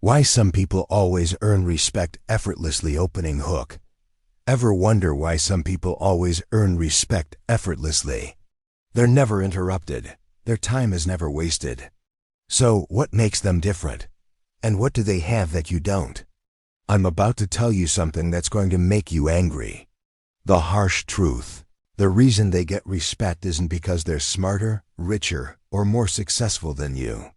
Why some people always earn respect effortlessly. Opening hook. Ever wonder why some people always earn respect effortlessly? They're never interrupted. Their time is never wasted. So, what makes them different? And what do they have that you don't? I'm about to tell you something that's going to make you angry. The harsh truth. The reason they get respect isn't because they're smarter, richer, or more successful than you.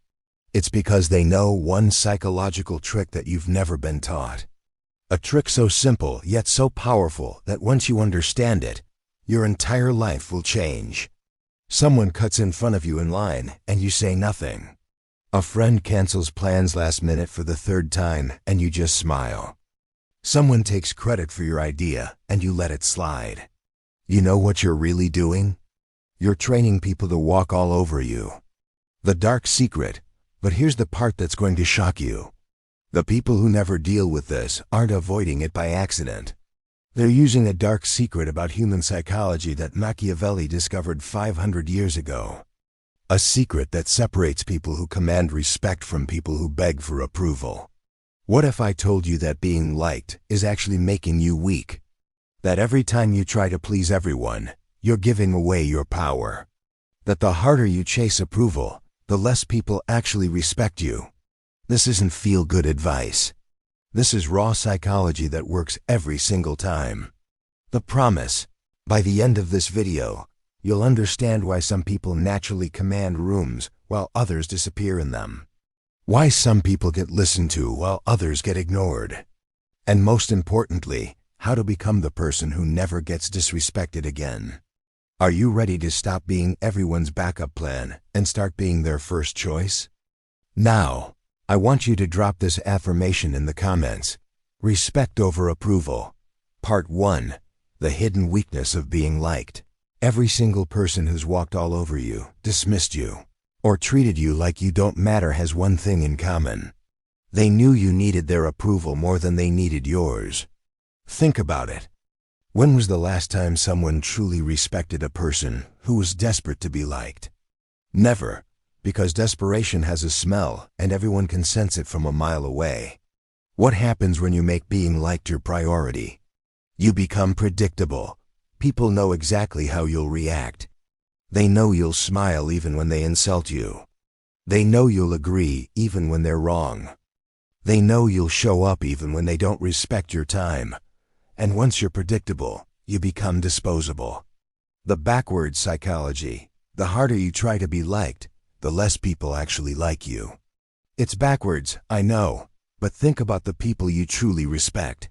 It's because they know one psychological trick that you've never been taught. A trick so simple yet so powerful that once you understand it, your entire life will change. Someone cuts in front of you in line and you say nothing. A friend cancels plans last minute for the third time and you just smile. Someone takes credit for your idea and you let it slide. You know what you're really doing? You're training people to walk all over you. The dark secret. But here's the part that's going to shock you. The people who never deal with this aren't avoiding it by accident. They're using a dark secret about human psychology that Machiavelli discovered 500 years ago. A secret that separates people who command respect from people who beg for approval. What if I told you that being liked is actually making you weak? That every time you try to please everyone, you're giving away your power. That the harder you chase approval, the less people actually respect you. This isn't feel-good advice. This is raw psychology that works every single time. The promise. By the end of this video, you'll understand why some people naturally command rooms while others disappear in them. Why some people get listened to while others get ignored. And most importantly, how to become the person who never gets disrespected again. Are you ready to stop being everyone's backup plan and start being their first choice? Now, I want you to drop this affirmation in the comments. Respect over approval. Part 1. The hidden weakness of being liked. Every single person who's walked all over you, dismissed you, or treated you like you don't matter has one thing in common. They knew you needed their approval more than they needed yours. Think about it. When was the last time someone truly respected a person who was desperate to be liked? Never, because desperation has a smell and everyone can sense it from a mile away. What happens when you make being liked your priority? You become predictable. People know exactly how you'll react. They know you'll smile even when they insult you. They know you'll agree even when they're wrong. They know you'll show up even when they don't respect your time. And once you're predictable, you become disposable. The backwards psychology. The harder you try to be liked, the less people actually like you. It's backwards, I know, but think about the people you truly respect.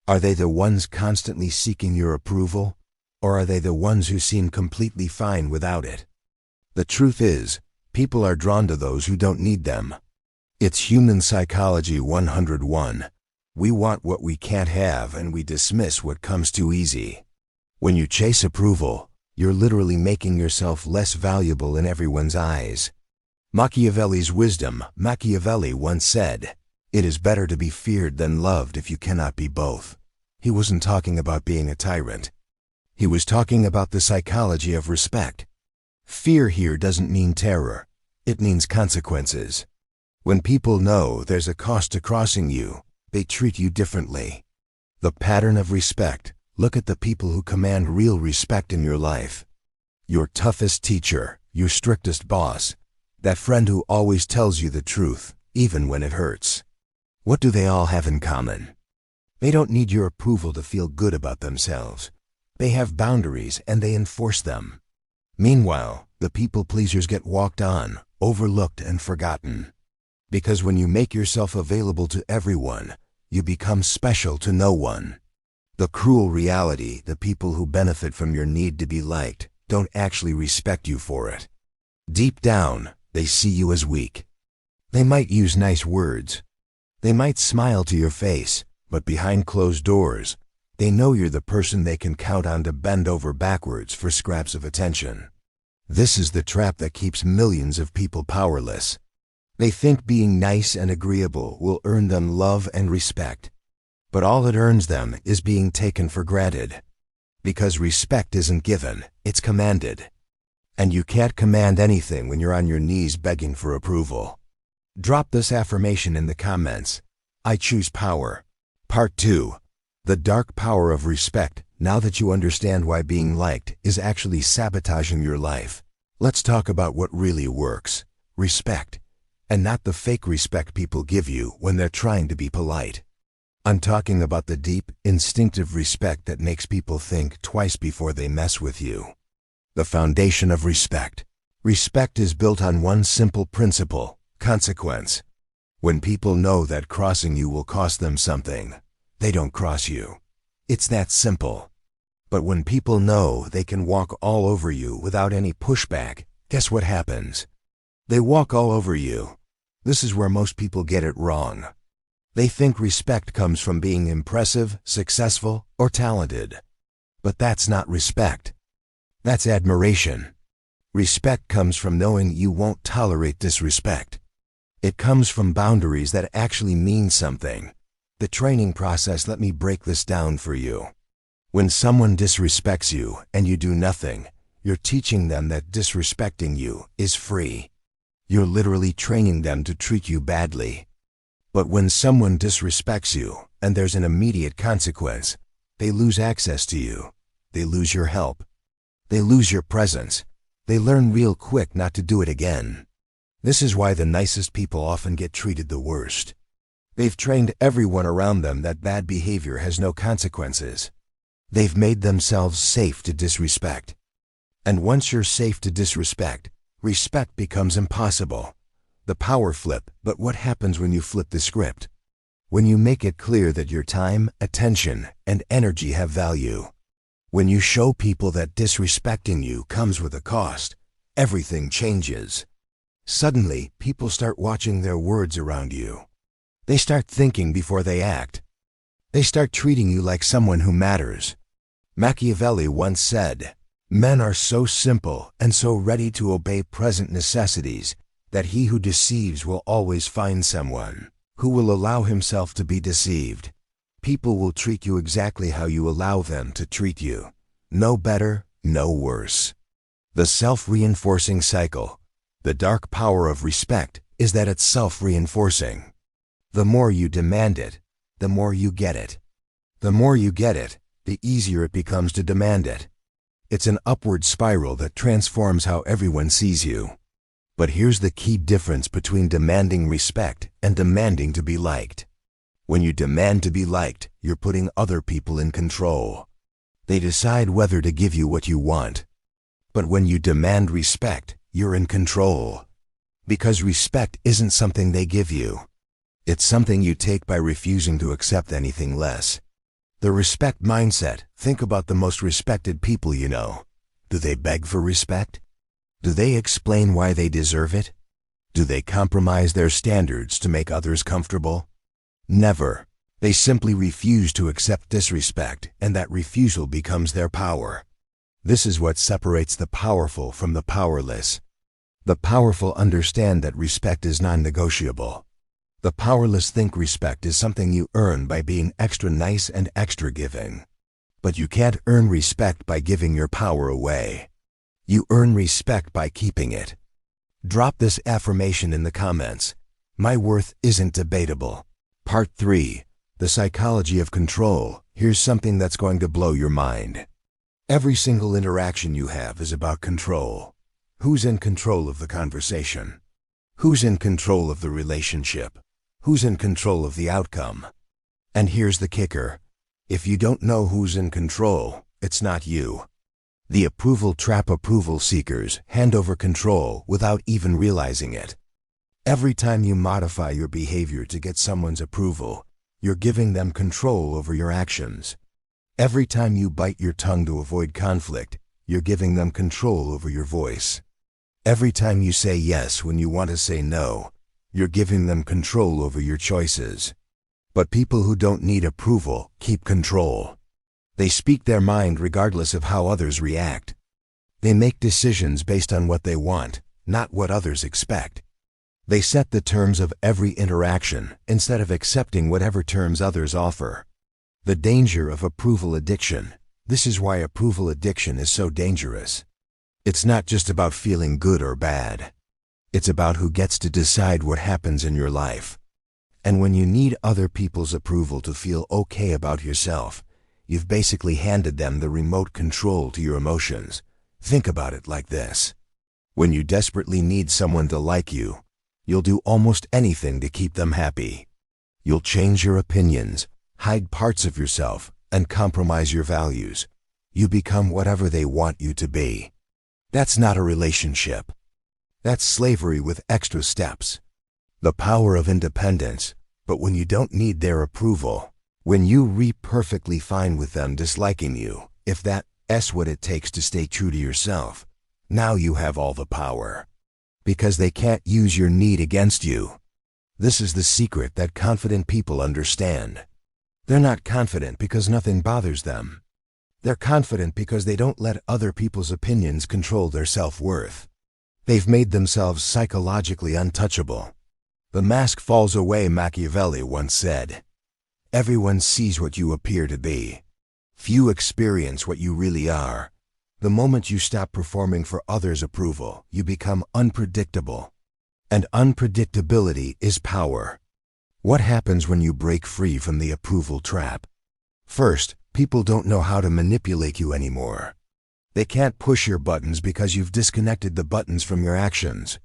Are they the ones constantly seeking your approval, or are they the ones who seem completely fine without it? The truth is, people are drawn to those who don't need them. It's human psychology 101. We want what we can't have and we dismiss what comes too easy. When you chase approval, you're literally making yourself less valuable in everyone's eyes. Machiavelli's wisdom. Machiavelli once said, "It is better to be feared than loved if you cannot be both." He wasn't talking about being a tyrant. He was talking about the psychology of respect. Fear here doesn't mean terror. It means consequences. When people know there's a cost to crossing you, they treat you differently. The pattern of respect. Look at the people who command real respect in your life. Your toughest teacher, your strictest boss, that friend who always tells you the truth, even when it hurts. What do they all have in common? They don't need your approval to feel good about themselves. They have boundaries and they enforce them. Meanwhile, the people pleasers get walked on, overlooked and forgotten. Because when you make yourself available to everyone, you become special to no one. The cruel reality, the people who benefit from your need to be liked don't actually respect you for it. Deep down, they see you as weak. They might use nice words. They might smile to your face, but behind closed doors, they know you're the person they can count on to bend over backwards for scraps of attention. This is the trap that keeps millions of people powerless. They think being nice and agreeable will earn them love and respect. But all it earns them is being taken for granted. Because respect isn't given, it's commanded. And you can't command anything when you're on your knees begging for approval. Drop this affirmation in the comments. I choose power. Part 2. The dark power of respect. Now that you understand why being liked is actually sabotaging your life, let's talk about what really works. Respect. And not the fake respect people give you when they're trying to be polite. I'm talking about the deep, instinctive respect that makes people think twice before they mess with you. The foundation of respect. Respect is built on one simple principle: consequence. When people know that crossing you will cost them something, they don't cross you. It's that simple. But when people know they can walk all over you without any pushback, guess what happens? They walk all over you. This is where most people get it wrong. They think respect comes from being impressive, successful, or talented. But that's not respect. That's admiration. Respect comes from knowing you won't tolerate disrespect. It comes from boundaries that actually mean something. The training process, let me break this down for you. When someone disrespects you and you do nothing, you're teaching them that disrespecting you is free. You're literally training them to treat you badly. But when someone disrespects you and there's an immediate consequence, they lose access to you. They lose your help. They lose your presence. They learn real quick not to do it again. This is why the nicest people often get treated the worst. They've trained everyone around them that bad behavior has no consequences. They've made themselves safe to disrespect. And once you're safe to disrespect, respect becomes impossible. The power flip. But what happens when you flip the script? When you make it clear that your time, attention, and energy have value. When you show people that disrespecting you comes with a cost, everything changes. Suddenly, people start watching their words around you. They start thinking before they act. They start treating you like someone who matters. Machiavelli once said, "Men are so simple and so ready to obey present necessities that he who deceives will always find someone who will allow himself to be deceived." People will treat you exactly how you allow them to treat you. No better, no worse. The self-reinforcing cycle. The dark power of respect is that it's self-reinforcing. The more you demand it, the more you get it. The more you get it, the easier it becomes to demand it. It's an upward spiral that transforms how everyone sees you. But here's the key difference between demanding respect and demanding to be liked. When you demand to be liked, you're putting other people in control. They decide whether to give you what you want. But when you demand respect, you're in control. Because respect isn't something they give you. It's something you take by refusing to accept anything less. The respect mindset. Think about the most respected people you know. Do they beg for respect? Do they explain why they deserve it? Do they compromise their standards to make others comfortable? Never. They simply refuse to accept disrespect, and that refusal becomes their power. This is what separates the powerful from the powerless. The powerful understand that respect is non-negotiable. The powerless think respect is something you earn by being extra nice and extra giving. But you can't earn respect by giving your power away. You earn respect by keeping it. Drop this affirmation in the comments. My worth isn't debatable. Part 3. The psychology of control. Here's something that's going to blow your mind. Every single interaction you have is about control. Who's in control of the conversation? Who's in control of the relationship? Who's in control of the outcome? And here's the kicker. If you don't know who's in control, it's not you. The approval trap. Approval seekers hand over control without even realizing it. Every time you modify your behavior to get someone's approval, you're giving them control over your actions. Every time you bite your tongue to avoid conflict, you're giving them control over your voice. Every time you say yes when you want to say no, you're giving them control over your choices. But people who don't need approval keep control. They speak their mind regardless of how others react. They make decisions based on what they want, not what others expect. They set the terms of every interaction instead of accepting whatever terms others offer. The danger of approval addiction. This is why approval addiction is so dangerous. It's not just about feeling good or bad. It's about who gets to decide what happens in your life. And when you need other people's approval to feel okay about yourself, you've basically handed them the remote control to your emotions. Think about it like this. When you desperately need someone to like you, you'll do almost anything to keep them happy. You'll change your opinions, hide parts of yourself, and compromise your values. You become whatever they want you to be. That's not a relationship. That's slavery with extra steps. The power of independence, but when you don't need their approval, when you're perfectly fine with them disliking you, if that's what it takes to stay true to yourself, now you have all the power. Because they can't use your need against you. This is the secret that confident people understand. They're not confident because nothing bothers them. They're confident because they don't let other people's opinions control their self-worth. They've made themselves psychologically untouchable. The mask falls away, Machiavelli once said. Everyone sees what you appear to be. Few experience what you really are. The moment you stop performing for others' approval, you become unpredictable. And unpredictability is power. What happens when you break free from the approval trap? First, people don't know how to manipulate you anymore. They can't push your buttons because you've disconnected the buttons from your actions.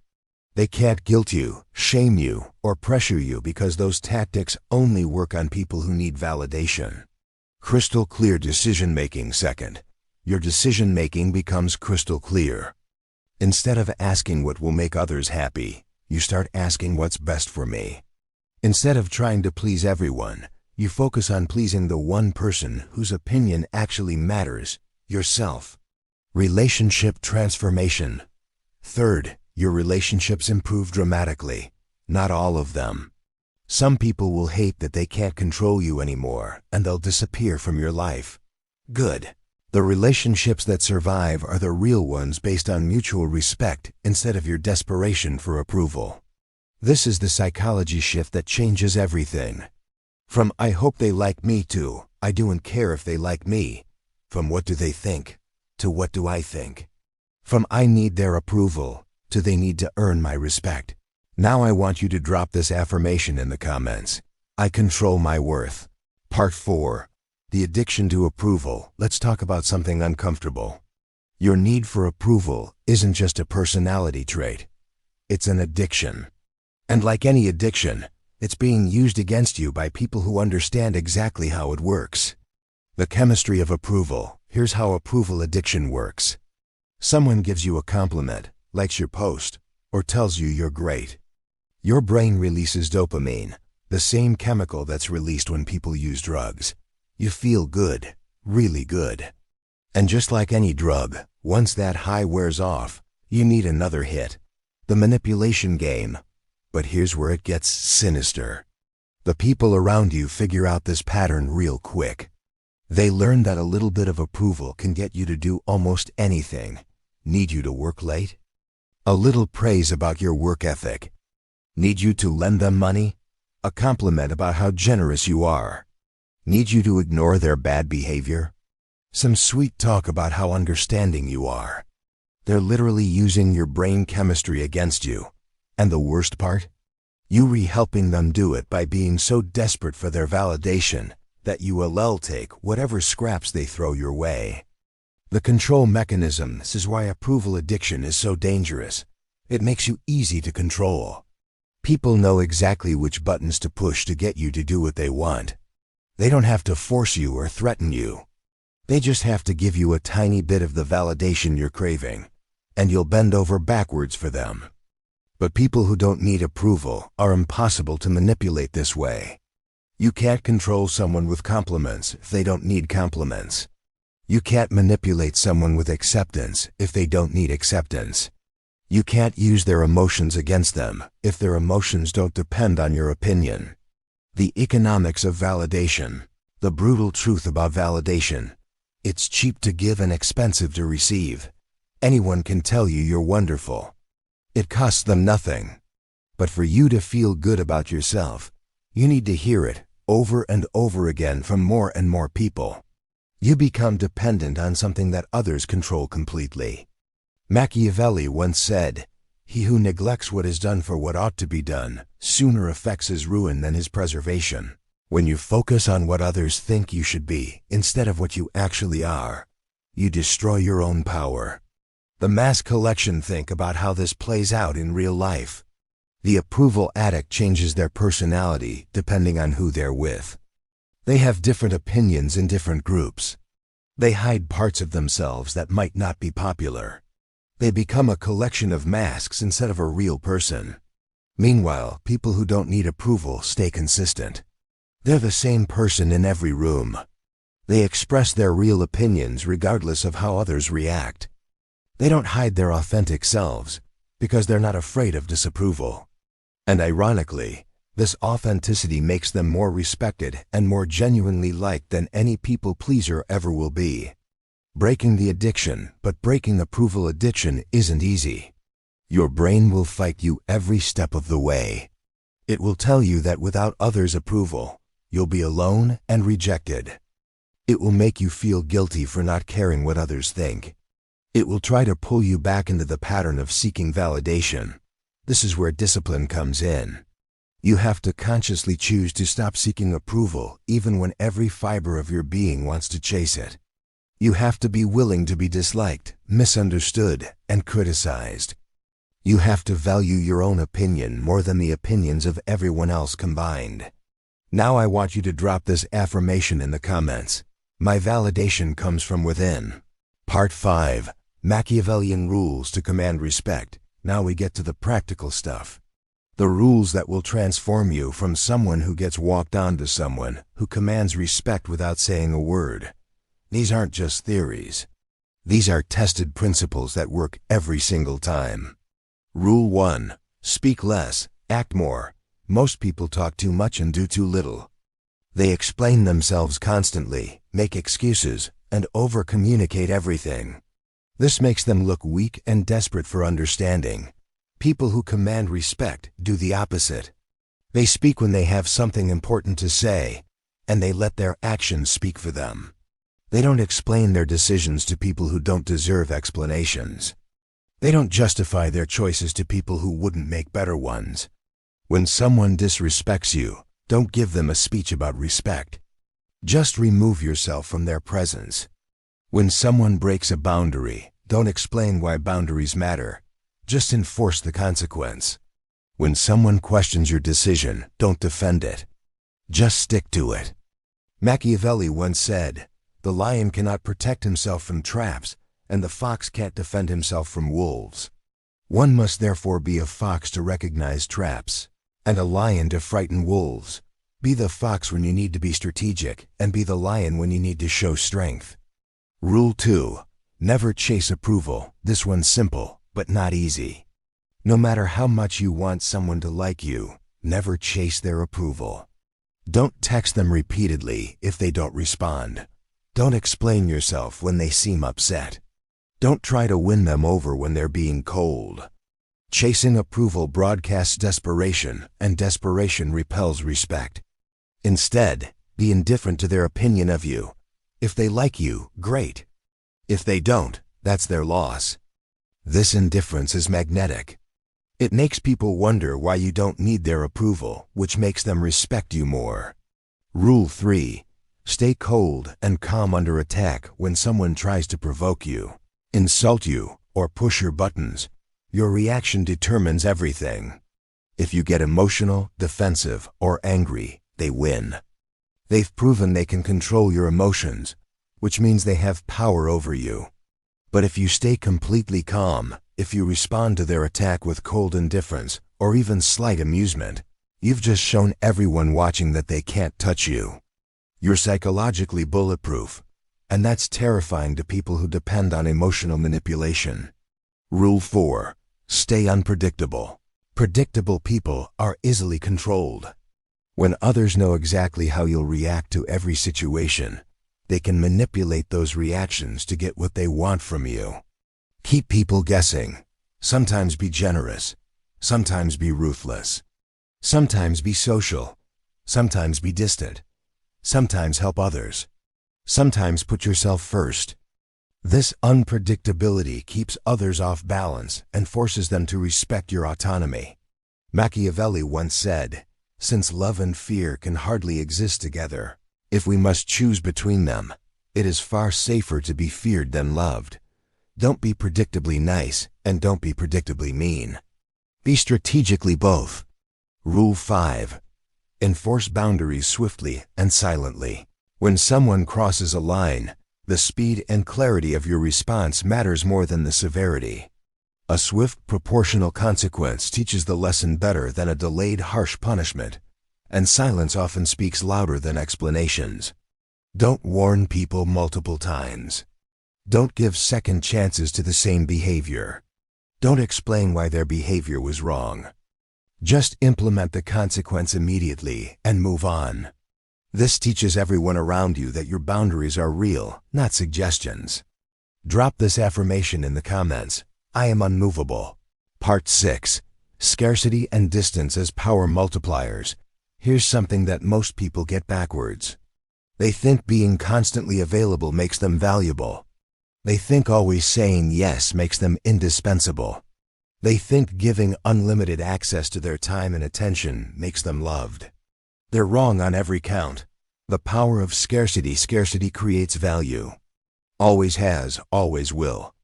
They can't guilt you, shame you, or pressure you because those tactics only work on people who need validation. Crystal clear decision-making. Second, your decision-making becomes crystal clear. Instead of asking what will make others happy, you start asking what's best for me. Instead of trying to please everyone, you focus on pleasing the one person whose opinion actually matters, yourself. Relationship transformation. Third, your relationships improve dramatically. Not all of them. Some people will hate that they can't control you anymore, and they'll disappear from your life. Good. The relationships that survive are the real ones based on mutual respect instead of your desperation for approval. This is the psychology shift that changes everything. From "I hope they like me" to "I don't care if they like me." From "what do they think" to "what do I think." From "I need their approval" to "they need to earn my respect." Now I want you to drop this affirmation in the comments. I control my worth. Part 4. The addiction to approval. Let's talk about something uncomfortable. Your need for approval isn't just a personality trait. It's an addiction. And like any addiction, it's being used against you by people who understand exactly how it works. The chemistry of approval. Here's how approval addiction works. Someone gives you a compliment, likes your post, or tells you you're great. Your brain releases dopamine, the same chemical that's released when people use drugs. You feel good, really good. And just like any drug, once that high wears off, you need another hit. The manipulation game. But here's where it gets sinister. The people around you figure out this pattern real quick. They learn that a little bit of approval can get you to do almost anything. Need you to work late? A little praise about your work ethic. Need you to lend them money? A compliment about how generous you are. Need you to ignore their bad behavior? Some sweet talk about how understanding you are. They're literally using your brain chemistry against you. And the worst part? You're helping them do it by being so desperate for their validation that you will take whatever scraps they throw your way. The control mechanism. This is why approval addiction is so dangerous. It makes you easy to control. People know exactly which buttons to push to get you to do what they want. They don't have to force you or threaten you. They just have to give you a tiny bit of the validation you're craving, and you'll bend over backwards for them. But people who don't need approval are impossible to manipulate this way. You can't control someone with compliments if they don't need compliments. You can't manipulate someone with acceptance if they don't need acceptance. You can't use their emotions against them if their emotions don't depend on your opinion. The economics of validation. The brutal truth about validation. It's cheap to give and expensive to receive. Anyone can tell you you're wonderful. It costs them nothing. But for you to feel good about yourself, you need to hear it over and over again from more and more people. You become dependent on something that others control completely. Machiavelli once said, He who neglects what is done for what ought to be done sooner affects his ruin than his preservation. When you focus on what others think you should be instead of what you actually are, you destroy your own power. The mass collection think about how this plays out in real life. The approval addict changes their personality depending on who they're with. They have different opinions in different groups. They hide parts of themselves that might not be popular. They become a collection of masks instead of a real person. Meanwhile, people who don't need approval stay consistent. They're the same person in every room. They express their real opinions regardless of how others react. They don't hide their authentic selves because they're not afraid of disapproval. And ironically, this authenticity makes them more respected and more genuinely liked than any people pleaser ever will be. Breaking the addiction, but breaking approval addiction isn't easy. Your brain will fight you every step of the way. It will tell you that without others' approval, you'll be alone and rejected. It will make you feel guilty for not caring what others think. It will try to pull you back into the pattern of seeking validation. This is where discipline comes in. You have to consciously choose to stop seeking approval even when every fiber of your being wants to chase it. You have to be willing to be disliked, misunderstood, and criticized. You have to value your own opinion more than the opinions of everyone else combined. Now I want you to drop this affirmation in the comments. My validation comes from within. Part 5. Machiavellian Rules to Command Respect. Now we get to the practical stuff. The rules that will transform you from someone who gets walked on to someone who commands respect without saying a word. These aren't just theories. These are tested principles that work every single time. Rule 1. Speak less, act more. Most people talk too much and do too little. They explain themselves constantly, make excuses, and over-communicate everything. This makes them look weak and desperate for understanding. People who command respect do the opposite. They speak when they have something important to say, and they let their actions speak for them. They don't explain their decisions to people who don't deserve explanations. They don't justify their choices to people who wouldn't make better ones. When someone disrespects you, don't give them a speech about respect. Just remove yourself from their presence. When someone breaks a boundary, don't explain why boundaries matter. Just enforce the consequence. When someone questions your decision, don't defend it. Just stick to it. Machiavelli once said, "The lion cannot protect himself from traps, and the fox can't defend himself from wolves." One must therefore be a fox to recognize traps, and a lion to frighten wolves. Be the fox when you need to be strategic, and be the lion when you need to show strength. Rule 2. Never chase approval. This one's simple, but not easy. No matter how much you want someone to like you, never chase their approval. Don't text them repeatedly if they don't respond. Don't explain yourself when they seem upset. Don't try to win them over when they're being cold. Chasing approval broadcasts desperation, and desperation repels respect. Instead, be indifferent to their opinion of you. If they like you, great. If they don't, that's their loss. This indifference is magnetic. It makes people wonder why you don't need their approval, which makes them respect you more. Rule 3. Stay cold and calm under attack when someone tries to provoke you, insult you, or push your buttons. Your reaction determines everything. If you get emotional, defensive, or angry, they win. They've proven they can control your emotions, which means they have power over you. But if you stay completely calm, if you respond to their attack with cold indifference, or even slight amusement, you've just shown everyone watching that they can't touch you. You're psychologically bulletproof, and that's terrifying to people who depend on emotional manipulation. Rule 4. Stay unpredictable. Predictable people are easily controlled. When others know exactly how you'll react to every situation, they can manipulate those reactions to get what they want from you. Keep people guessing. Sometimes be generous. Sometimes be ruthless. Sometimes be social. Sometimes be distant. Sometimes help others. Sometimes put yourself first. This unpredictability keeps others off balance and forces them to respect your autonomy. Machiavelli once said, "Since love and fear can hardly exist together, if we must choose between them, it is far safer to be feared than loved. Don't be predictably nice and don't be predictably mean. Be strategically both." Rule 5. Enforce boundaries swiftly and silently. When someone crosses a line, the speed and clarity of your response matters more than the severity. A swift, proportional consequence teaches the lesson better than a delayed, harsh punishment, and silence often speaks louder than explanations. Don't warn people multiple times. Don't give second chances to the same behavior. Don't explain why their behavior was wrong. Just implement the consequence immediately and move on. This teaches everyone around you that your boundaries are real, not suggestions. Drop this affirmation in the comments. I am unmovable. Part 6. Scarcity and distance as power multipliers. Here's something that most people get backwards. They think being constantly available makes them valuable. They think always saying yes makes them indispensable. They think giving unlimited access to their time and attention makes them loved. They're wrong on every count. The power of scarcity creates value. Always has, always will.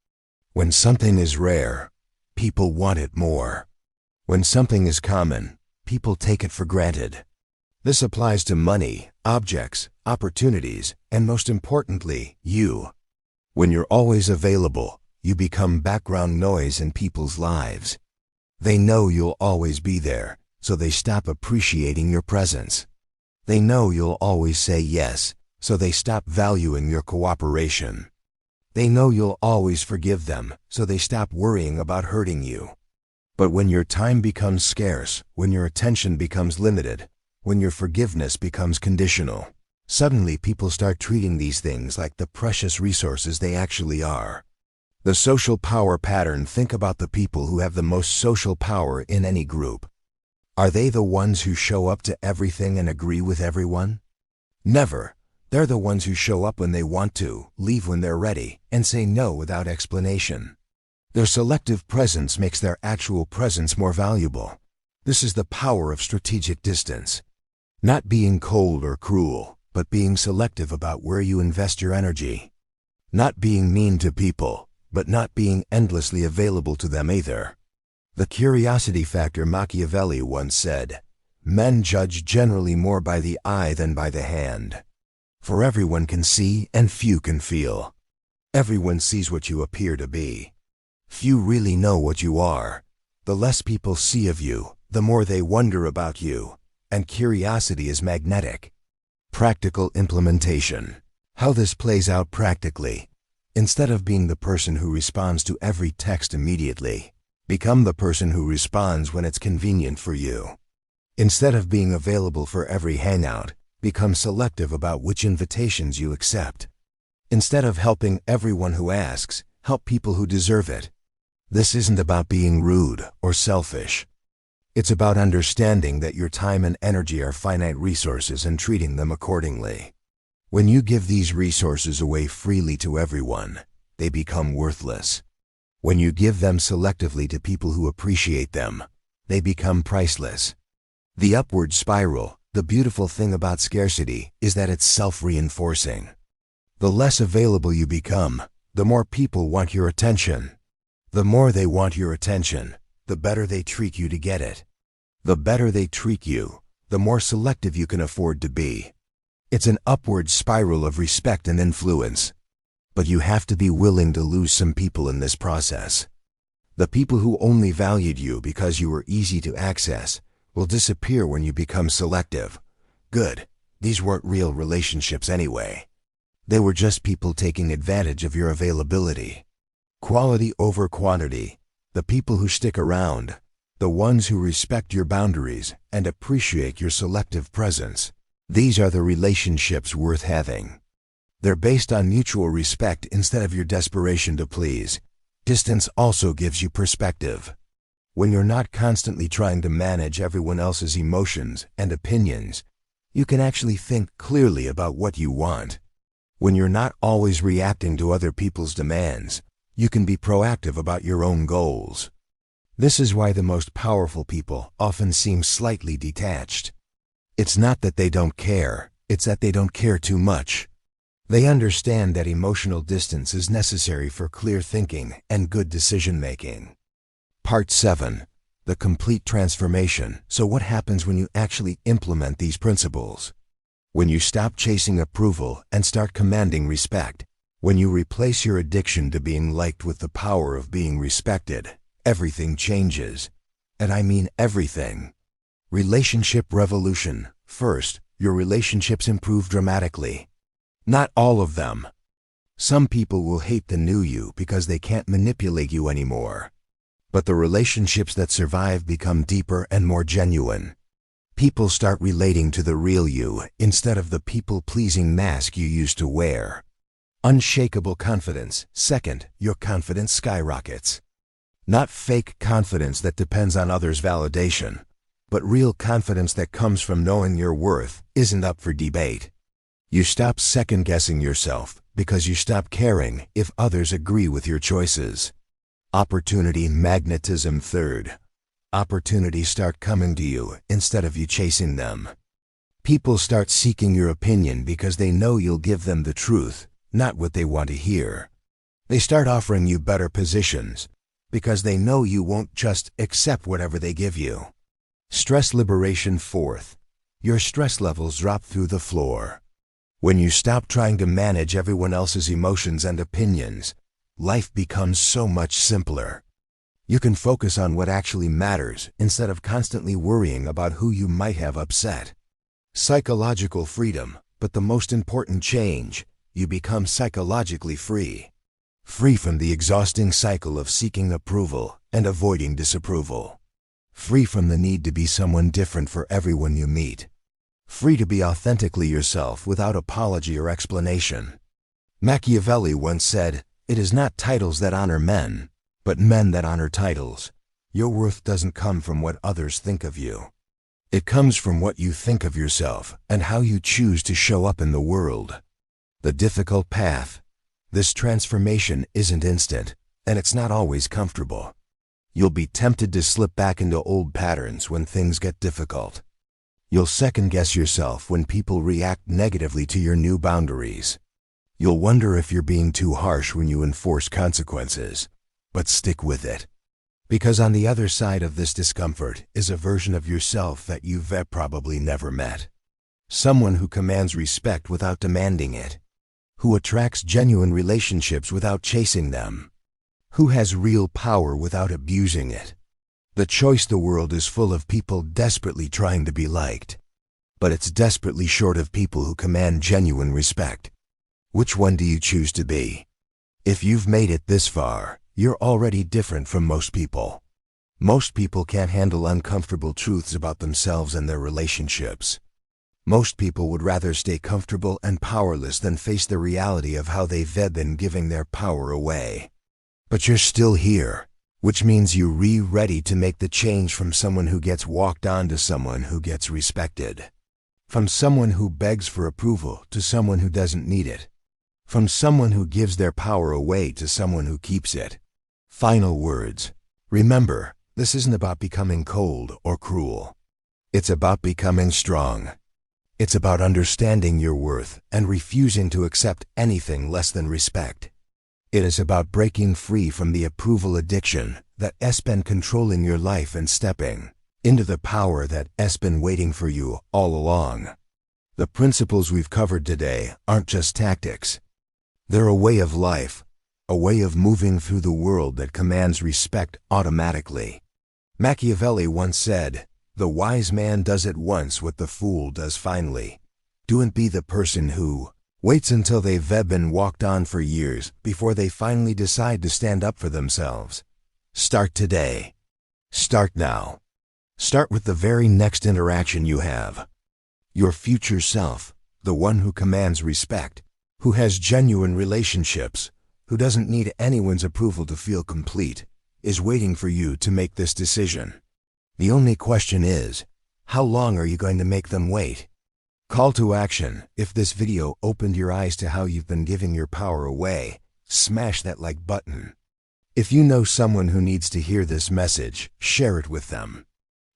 When something is rare, people want it more. When something is common, people take it for granted. This applies to money, objects, opportunities, and most importantly, you. When you're always available, you become background noise in people's lives. They know you'll always be there, so they stop appreciating your presence. They know you'll always say yes, so they stop valuing your cooperation. They know you'll always forgive them, so they stop worrying about hurting you. But when your time becomes scarce, when your attention becomes limited, when your forgiveness becomes conditional, suddenly people start treating these things like the precious resources they actually are. The social power pattern. Think about the people who have the most social power in any group. Are they the ones who show up to everything and agree with everyone? Never. They're the ones who show up when they want to, leave when they're ready, and say no without explanation. Their selective presence makes their actual presence more valuable. This is the power of strategic distance. Not being cold or cruel, but being selective about where you invest your energy. Not being mean to people, but not being endlessly available to them either. The curiosity factor. Machiavelli once said, "Men judge generally more by the eye than by the hand. For everyone can see and few can feel. Everyone sees what you appear to be. Few really know what you are. The less people see of you, the more they wonder about you, and curiosity is magnetic." Practical implementation. How this plays out practically. Instead of being the person who responds to every text immediately, become the person who responds when it's convenient for you. Instead of being available for every hangout, become selective about which invitations you accept. Instead of helping everyone who asks, help people who deserve it. This isn't about being rude or selfish. It's about understanding that your time and energy are finite resources and treating them accordingly. When you give these resources away freely to everyone, they become worthless. When you give them selectively to people who appreciate them, they become priceless. The upward spiral. The beautiful thing about scarcity is that it's self-reinforcing. The less available you become, the more people want your attention. The more they want your attention, the better they treat you to get it. The better they treat you, the more selective you can afford to be. It's an upward spiral of respect and influence. But you have to be willing to lose some people in this process. The people who only valued you because you were easy to access will disappear when you become selective. Good. These weren't real relationships anyway. They were just people taking advantage of your availability. Quality over quantity. The people who stick around, the ones who respect your boundaries and appreciate your selective presence, these are the relationships worth having. They're based on mutual respect instead of your desperation to please. Distance also gives you perspective. When you're not constantly trying to manage everyone else's emotions and opinions, you can actually think clearly about what you want. When you're not always reacting to other people's demands, you can be proactive about your own goals. This is why the most powerful people often seem slightly detached. It's not that they don't care, it's that they don't care too much. They understand that emotional distance is necessary for clear thinking and good decision-making. Part 7. The complete transformation. So what happens when you actually implement these principles? When you stop chasing approval and start commanding respect. When you replace your addiction to being liked with the power of being respected, everything changes. And I mean everything. Relationship revolution. First, your relationships improve dramatically. Not all of them. Some people will hate the new you because they can't manipulate you anymore. But the relationships that survive become deeper and more genuine. People start relating to the real you instead of the people-pleasing mask you used to wear. Unshakable confidence. Second, your confidence skyrockets. Not fake confidence that depends on others' validation, but real confidence that comes from knowing your worth isn't up for debate. You stop second-guessing yourself because you stop caring if others agree with your choices. Opportunity magnetism. Third, opportunities start coming to you instead of you chasing them. People start seeking your opinion because they know you'll give them the truth, not what they want to hear. They start offering you better positions because they know you won't just accept whatever they give you. Stress liberation. Fourth, your stress levels drop through the floor. When you stop trying to manage everyone else's emotions and opinions, life becomes so much simpler. You can focus on what actually matters instead of constantly worrying about who you might have upset. Psychological freedom, but the most important change, you become psychologically free. Free from the exhausting cycle of seeking approval and avoiding disapproval. Free from the need to be someone different for everyone you meet. Free to be authentically yourself without apology or explanation. Machiavelli once said, "It is not titles that honor men, but men that honor titles." Your worth doesn't come from what others think of you. It comes from what you think of yourself and how you choose to show up in the world. The difficult path. This transformation isn't instant, and it's not always comfortable. You'll be tempted to slip back into old patterns when things get difficult. You'll second-guess yourself when people react negatively to your new boundaries. You'll wonder if you're being too harsh when you enforce consequences. But stick with it. Because on the other side of this discomfort is a version of yourself that you've probably never met. Someone who commands respect without demanding it. Who attracts genuine relationships without chasing them. Who has real power without abusing it. The choice. The world is full of people desperately trying to be liked. But it's desperately short of people who command genuine respect. Which one do you choose to be? If you've made it this far, you're already different from most people. Most people can't handle uncomfortable truths about themselves and their relationships. Most people would rather stay comfortable and powerless than face the reality of how they've been giving their power away. But you're still here, which means you're ready to make the change from someone who gets walked on to someone who gets respected. From someone who begs for approval to someone who doesn't need it. From someone who gives their power away to someone who keeps it. Final words. Remember, this isn't about becoming cold or cruel. It's about becoming strong. It's about understanding your worth and refusing to accept anything less than respect. It is about breaking free from the approval addiction that has been controlling your life and stepping into the power that has been waiting for you all along. The principles we've covered today aren't just tactics. They're a way of life, a way of moving through the world that commands respect automatically. Machiavelli once said, "The wise man does at once what the fool does finally." Don't be the person who waits until they've been walked on for years before they finally decide to stand up for themselves. Start today. Start now. Start with the very next interaction you have. Your future self, the one who commands respect, who has genuine relationships, who doesn't need anyone's approval to feel complete, is waiting for you to make this decision. The only question is, how long are you going to make them wait? Call to action. If this video opened your eyes to how you've been giving your power away, smash that like button. If you know someone who needs to hear this message, share it with them.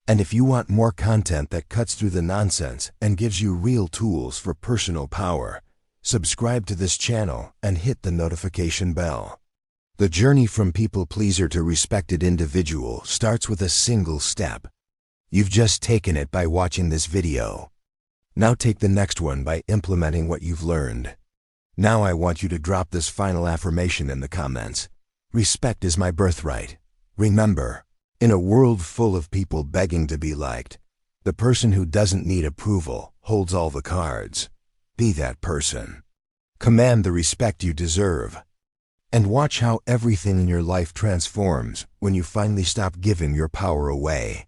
And if you want more content that cuts through the nonsense and gives you real tools for personal power, subscribe to this channel and hit the notification bell. The journey from people pleaser to respected individual starts with a single step. You've just taken it by watching this video. Now take the next one by implementing what you've learned. Now I want you to drop this final affirmation in the comments. Respect is my birthright. Remember, in a world full of people begging to be liked, the person who doesn't need approval holds all the cards. Be that person. Command the respect you deserve. And watch how everything in your life transforms when you finally stop giving your power away.